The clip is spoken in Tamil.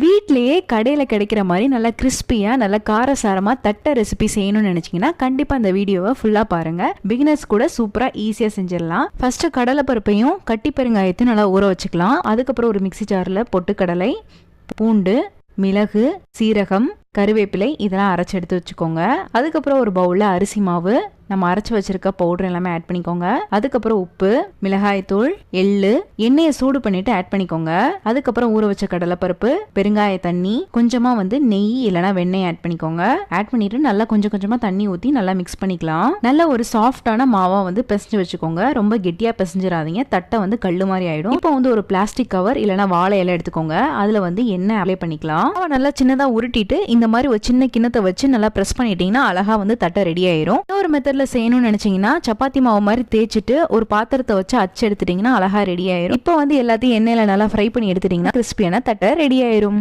வீட்லயே கடையில கிடைக்கிற மாதிரி நல்லா கிறிஸ்பியா நல்லா காரசாரமா தட்டை ரெசிபி செய்யணும்னு நினைச்சீங்கன்னா கண்டிப்பா இந்த வீடியோவை ஃபுல்லா பாருங்க. பிகினர்ஸ் கூட சூப்பரா ஈஸியா செஞ்சிடலாம். ஃபர்ஸ்ட் கடலை பருப்பையும் கட்டி பெருங்காயத்தையும் நல்லா ஊற வச்சுக்கலாம். அதுக்கப்புறம் ஒரு மிக்சி ஜார்ல பொட்டுக்கடலை, பூண்டு, மிளகு, சீரகம், கருவேப்பிலை இதெல்லாம் அரைச்சி எடுத்து வச்சுக்கோங்க. அதுக்கப்புறம் ஒரு பவுல்ல அரிசி மாவு, நம்ம அரைச்சி வச்சிருக்க பவுடர் எல்லாமே ஆட் பண்ணிக்கோங்க. அதுக்கப்புறம் உப்பு, மிளகாய் தூள், எள்ளு, எண்ணெயை சூடு பண்ணிட்டு ஆட் பண்ணிக்கோங்க. அதுக்கப்புறம் ஊற வச்ச கடலைப்பருப்பு, பெருங்காய தண்ணி, கொஞ்சமா நெய் இல்லைன்னா வெண்ணெய் ஆட் பண்ணிக்கோங்க. ஆட் பண்ணிட்டு நல்லா கொஞ்சம் கொஞ்சமா தண்ணி ஊற்றி நல்லா மிக்ஸ் பண்ணிக்கலாம். நல்ல ஒரு சாஃப்டான மாவா பிசைஞ்சு வச்சுக்கோங்க. ரொம்ப கெட்டியா பிசைஞ்சிடாதீங்க, தட்டை கல்லு மாதிரி ஆயிடும். இப்போ ஒரு பிளாஸ்டிக் கவர் இல்லைன்னா வாழை இலை எடுத்துக்கோங்க. அதுல எண்ணெய் அப்ளை பண்ணிக்கலாம். நல்லா சின்னதா உருட்டிட்டு இந்த மாதிரி ஒரு சின்ன கிண்ணத்தை வச்சு நல்லா பிரஸ் பண்ணிட்டீங்கன்னா அழகா தட்டை ரெடி ஆயிரும். ஒரு மெத்தட்ல செய்யணும்னு நினைச்சீங்கன்னா சப்பாத்தி மாவு மாதிரி தேய்ச்சிட்டு ஒரு பாத்திரத்தை வச்சு அச்சு எடுத்துட்டீங்கன்னா அழகா ரெடி ஆயிரும். இப்போ எல்லாத்தையும் எண்ணெயில நல்லா ஃப்ரை பண்ணி எடுத்துட்டீங்கன்னா கிறிஸ்பியான தட்டை ரெடி ஆயிரும்.